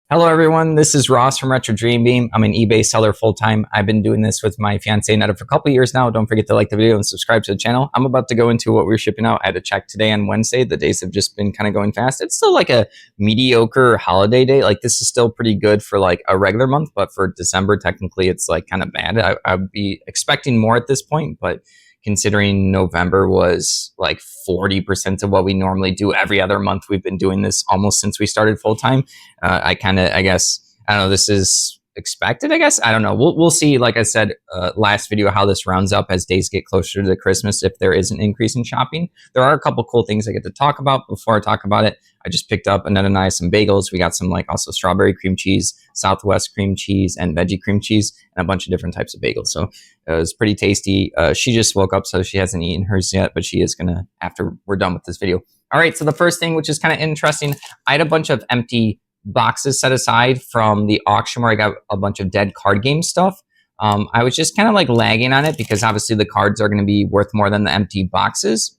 Hello, everyone. This is Ross from Retro Dream Beam. I'm an eBay seller full time. I've been doing this with my fiance Netta for a couple years now. Don't forget to like the video and subscribe to the channel. I'm about to go into what we're shipping out. I had to check today on Wednesday. The days have just been kind of going fast. It's still like a mediocre holiday day. Like this is still pretty good for like a regular month, but for December, technically it's like kind of bad. I'd be expecting more at this point, but considering November was like 40% of what we normally do every other month, we've been doing this almost since we started full time. I guess, I don't know, this is expected, I guess. I don't know. We'll see, like I said, last video, how this rounds up as days get closer to the Christmas, if there is an increase in shopping. There are a couple cool things I get to talk about. Before I talk about it, I just picked up Annette and I some bagels. We got some like also strawberry cream cheese, Southwest cream cheese, and veggie cream cheese, and a bunch of different types of bagels. So it was pretty tasty. She just woke up, so she hasn't eaten hers yet, but she is gonna after we're done with this video. All right, so the first thing, which is kind of interesting, I had a bunch of empty boxes set aside from the auction where I got a bunch of dead card game stuff. I was just kind of like lagging on it because obviously the cards are going to be worth more than the empty boxes.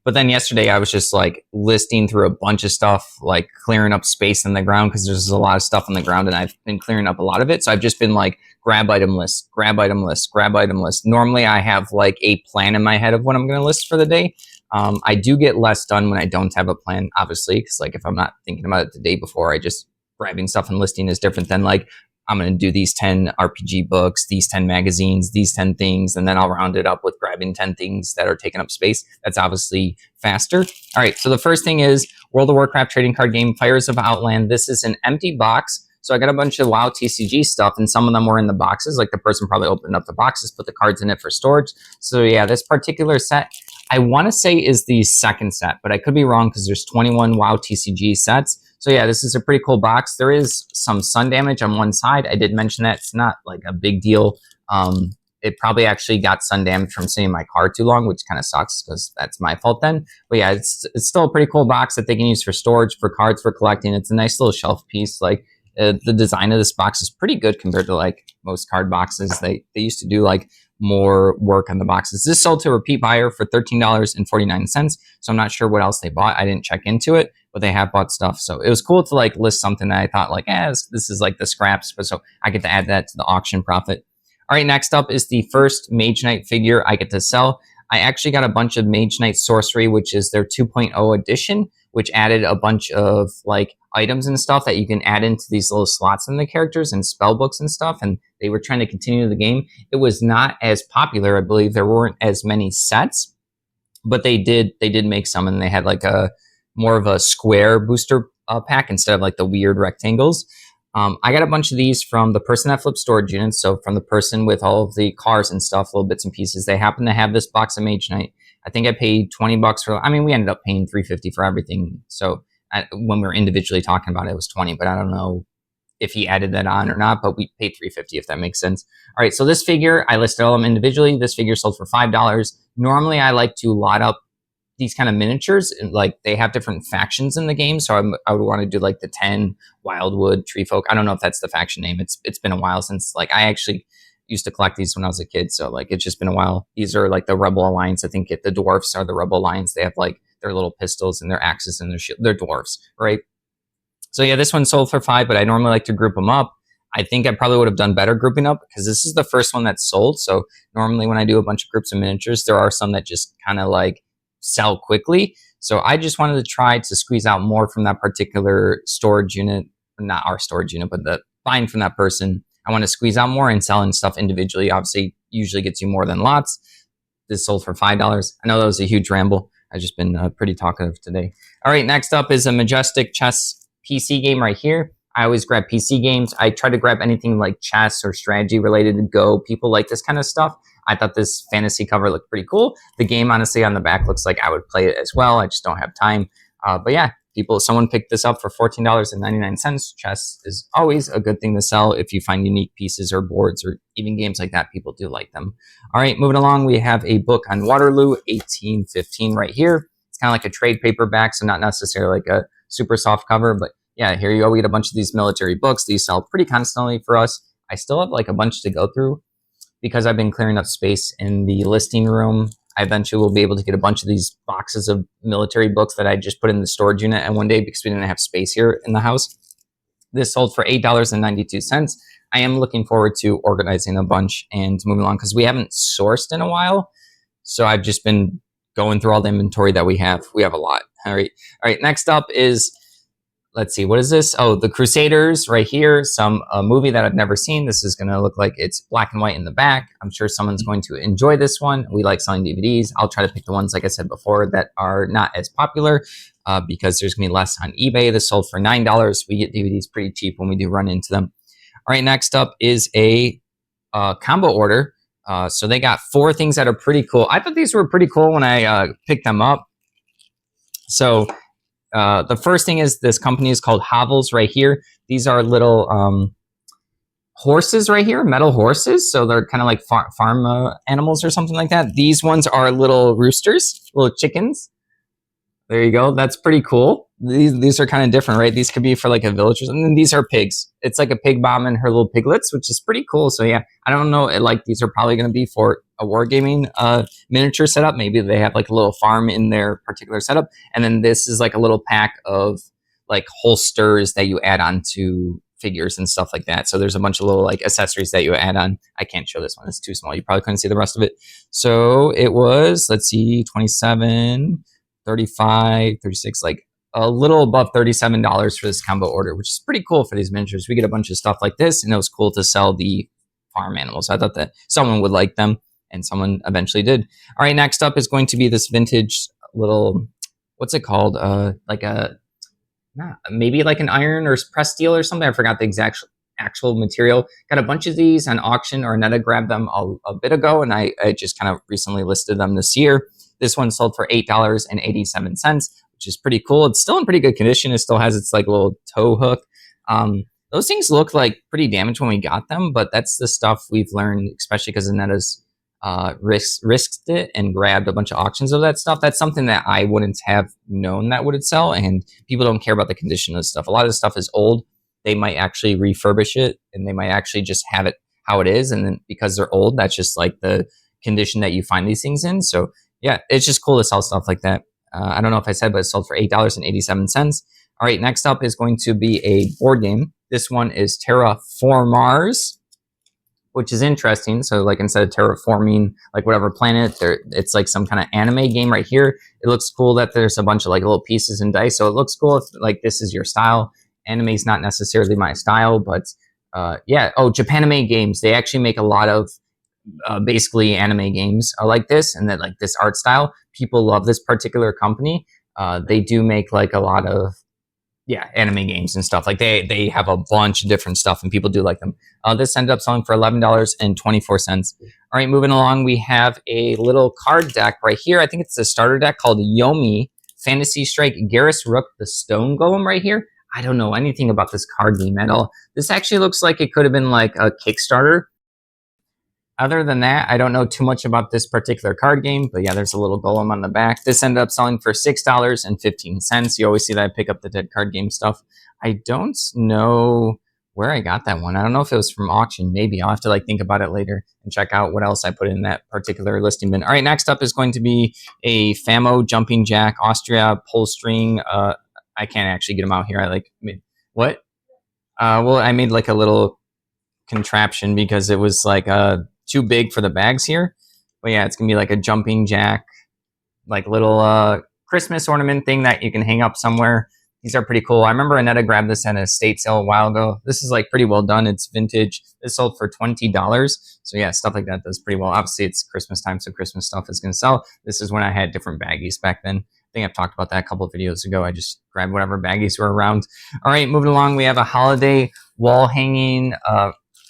But then yesterday I was just like listing through a bunch of stuff, like clearing up space in the ground because there's a lot of stuff on the ground and I've been clearing up a lot of it. So I've just been like grab item list, grab item list, grab item list. Normally I have like a plan in my head of what I'm going to list for the day. I do get less done when I don't have a plan, obviously, because like if I'm not thinking about it the day before, I just grabbing stuff and listing is different than like I'm going to do these 10 RPG books, these 10 magazines, these 10 things, and then I'll round it up with grabbing 10 things that are taking up space. That's obviously faster. All right, so the first thing is World of Warcraft trading card game, Fires of Outland. This is an empty box. So I got a bunch of WoW TCG stuff, and some of them were in the boxes. Like the person probably opened up the boxes, put the cards in it for storage. So yeah, this particular set, I want to say is the second set, but I could be wrong because there's 21 WoW TCG sets. So yeah, this is a pretty cool box. There is some sun damage on one side. I did mention that. It's not like a big deal. It probably actually got sun damage from sitting in my car too long, which kind of sucks because that's my fault then. But yeah, it's still a pretty cool box that they can use for storage, for cards, for collecting. It's a nice little shelf piece. Like the design of this box is pretty good compared to like most card boxes. They used to do like more work on the boxes. This sold to a repeat buyer for $13.49. So I'm not sure what else they bought. I didn't check into it, but they have bought stuff. So it was cool to like list something that I thought like, this is like the scraps, but so I get to add that to the auction profit. All right, next up is the first Mage Knight figure I get to sell. I actually got a bunch of Mage Knight Sorcery, which is their 2.0 edition, which added a bunch of like items and stuff that you can add into these little slots in the characters and spell books and stuff. And they were trying to continue the game. It was not as popular. I believe there weren't as many sets, but they did make some, and they had like a more of a square booster pack instead of like the weird rectangles. I got a bunch of these from the person that flipped storage units. So from the person with all of the cars and stuff, little bits and pieces, they happen to have this box of Mage Knight. I think I paid $20 for, I mean, we ended up paying $3.50 for everything. So when we were individually talking about it, it was 20, but I don't know if he added that on or not, but we paid $3.50 if that makes sense. All right, so this figure, I listed all of them individually. This figure sold for $5. Normally, I like to lot up these kind of miniatures, and like they have different factions in the game. So I would want to do like the 10 Wildwood Tree Folk. I don't know if that's the faction name. It's been a while since like I actually used to collect these when I was a kid. So like it's just been a while. These are like the Rebel Alliance. I think the dwarfs are the Rebel Alliance. They have like their little pistols and their axes and their shield. They're dwarfs, right? So yeah, this one sold for $5, but I normally like to group them up. I think I probably would have done better grouping up because this is the first one that's sold. So normally when I do a bunch of groups of miniatures, there are some that just kind of like sell quickly. So I just wanted to try to squeeze out more from that particular storage unit, not our storage unit, but the buying from that person. I want to squeeze out more, and selling stuff individually obviously usually gets you more than lots. This sold for $5. I know that was a huge ramble. I've just been pretty talkative today. All right, next up is a Majestic Chess PC game right here. I always grab PC games. I try to grab anything like chess or strategy related to Go. People like this kind of stuff. I thought this fantasy cover looked pretty cool. The game, honestly, on the back looks like I would play it as well. I just don't have time. But yeah, someone picked this up for $14.99. Chess is always a good thing to sell if you find unique pieces or boards or even games like that. People do like them. All right, moving along, we have a book on Waterloo, 1815 right here. It's kind of like a trade paperback, so not necessarily like a super soft cover, but yeah, here you go. We get a bunch of these military books. These sell pretty constantly for us. I still have like a bunch to go through because I've been clearing up space in the listing room. I eventually will be able to get a bunch of these boxes of military books that I just put in the storage unit. And one day, because we didn't have space here in the house, This sold for $8.92. I am looking forward to organizing a bunch and moving along because we haven't sourced in a while. So I've just been going through all the inventory that we have. We have a lot. All right. Next up is, let's see, what is this? Oh, The Crusaders right here. A movie that I've never seen. This is going to look like it's black and white in the back. I'm sure someone's going to enjoy this one. We like selling DVDs. I'll try to pick the ones, like I said before, that are not as popular because there's going to be less on eBay. This sold for $9. We get DVDs pretty cheap when we do run into them. All right, next up is a combo order. So they got 4 things that are pretty cool. I thought these were pretty cool when I picked them up. So the first thing is this company is called Hovels right here. These are little horses right here, metal horses. So they're kind of like farm animals or something like that. These ones are little roosters, little chickens. There you go. That's pretty cool. These are kind of different, right? These could be for like a village, and then these are pigs. It's like a pig bomb and her little piglets, which is pretty cool. So yeah, I don't know. Like these are probably going to be for a wargaming miniature setup. Maybe they have like a little farm in their particular setup, and then this is like a little pack of like holsters that you add on to figures and stuff like that. So there's a bunch of little like accessories that you add on. I can't show this one; it's too small. You probably couldn't see the rest of it. So it was, let's see, 27. 35, 36, like a little above $37 for this combo order, which is pretty cool for these miniatures. We get a bunch of stuff like this, and it was cool to sell the farm animals. I thought that someone would like them, and someone eventually did. All right, next up is going to be this vintage little, what's it called? Maybe like an iron or pressed steel or something. I forgot the exact actual material. Got a bunch of these on auction, or Netta grabbed them a bit ago, and I just kind of recently listed them this year. This one sold for $8.87, which is pretty cool. It's still in pretty good condition. It still has its like little tow hook. Those things look like pretty damaged when we got them, but that's the stuff we've learned, especially because Anetta's risked it and grabbed a bunch of auctions of that stuff. That's something that I wouldn't have known that would sell, and people don't care about the condition of stuff. A lot of the stuff is old. They might actually refurbish it, and they might actually just have it how it is, and then because they're old, that's just like the condition that you find these things in. So yeah, it's just cool to sell stuff like that. I don't know if I said, but it sold for $8.87. All right, next up is going to be a board game. This one is Terraformars, which is interesting. So like instead of terraforming like whatever planet, it's like some kind of anime game right here. It looks cool that there's a bunch of like little pieces and dice. So it looks cool if like this is your style. Anime is not necessarily my style, but yeah. Oh, Japanime Games. They actually make a lot of basically anime games like this, and that like this art style. People love this particular company. They do make like a lot of anime games and stuff. Like they have a bunch of different stuff, and people do like them. This ended up selling for $11.24. All right, moving along, we have a little card deck right here. I think it's a starter deck called Yomi Fantasy Strike Garrus Rook the Stone Golem right here. I don't know anything about this card game at all. This actually looks like it could have been like a Kickstarter. Other than that, I don't know too much about this particular card game, but yeah, there's a little golem on the back. This ended up selling for $6.15. You always see that I pick up the dead card game stuff. I don't know where I got that one. I don't know if it was from auction. Maybe I'll have to like think about it later and check out what else I put in that particular listing bin. All right, next up is going to be a Famo Jumping Jack Austria pull string. I can't actually get them out here. I like what? Well, I made like a little contraption because it was like too big for the bags here. But yeah, it's gonna be like a jumping jack, like little Christmas ornament thing that you can hang up somewhere. These are pretty cool. I remember Anetta grabbed this at an estate sale a while ago. This is like pretty well done. It's vintage. This sold for $20. So yeah, stuff like that does pretty well. Obviously it's Christmas time, so Christmas stuff is gonna sell. This is when I had different baggies back then. I think I've talked about that a couple of videos ago. I just grabbed whatever baggies were around. All right, moving along, we have a holiday wall hanging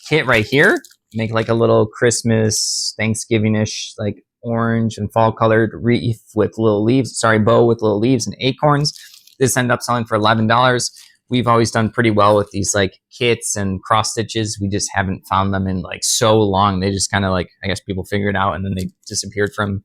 kit right here. Make like a little Christmas, Thanksgiving-ish, like orange and fall colored wreath with little leaves, bow with little leaves and acorns. This ended up selling for $11. We've always done pretty well with these like kits and cross stitches. We just haven't found them in like so long. They just kind of like, I guess people figured out and then they disappeared from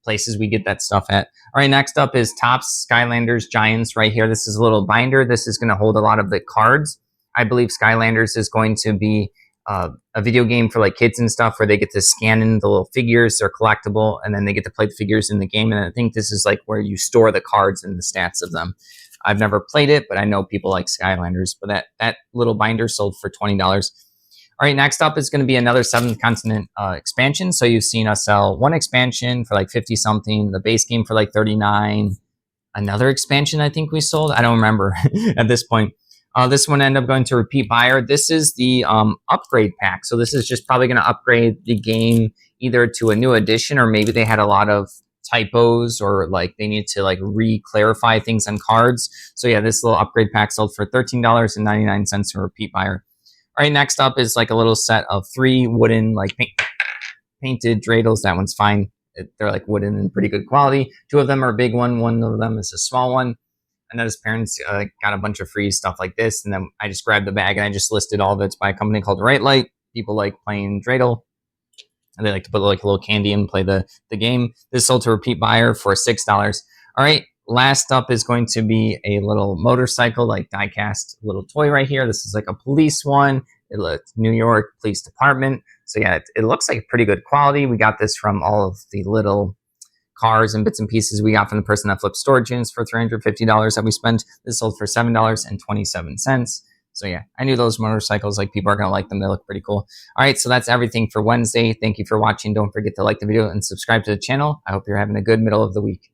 places we get that stuff at. All right, next up is Topps Skylanders Giants right here. This is a little binder. This is going to hold a lot of the cards. I believe Skylanders is going to be a video game for like kids and stuff where they get to scan in the little figures. They're collectible, and then they get to play the figures in the game. And I think this is like where you store the cards and the stats of them. I've never played it, but I know people like Skylanders. But that little binder sold for $20. All right, next up is going to be another Seventh Continent expansion. So you've seen us sell one expansion for like 50 something, the base game for like 39. Another expansion I think we sold. I don't remember at this point. This one ended up going to repeat buyer. This is the upgrade pack. So this is just probably going to upgrade the game either to a new edition, or maybe they had a lot of typos, or like they need to like re-clarify things on cards. So yeah, this little upgrade pack sold for $13.99 to repeat buyer. All right, next up is like a little set of 3 wooden like painted dreidels. That one's fine. They're like wooden and pretty good quality. 2 of them are a big one. 1 of them is a small one. And then his parents got a bunch of free stuff like this. And then I just grabbed the bag and I just listed all of it. It's by a company called Right Light. People like playing dreidel, and they like to put like a little candy and play the game. This sold to repeat buyer for $6. All right, last up is going to be a little motorcycle, like die-cast little toy right here. This is like a police one. It's New York Police Department. So yeah, it looks like pretty good quality. We got this from all of the little cars and bits and pieces we got from the person that flipped storage units for $350 that we spent. This sold for $7.27. So yeah, I knew those motorcycles, like people are going to like them. They look pretty cool. All right, so that's everything for Wednesday. Thank you for watching. Don't forget to like the video and subscribe to the channel. I hope you're having a good middle of the week.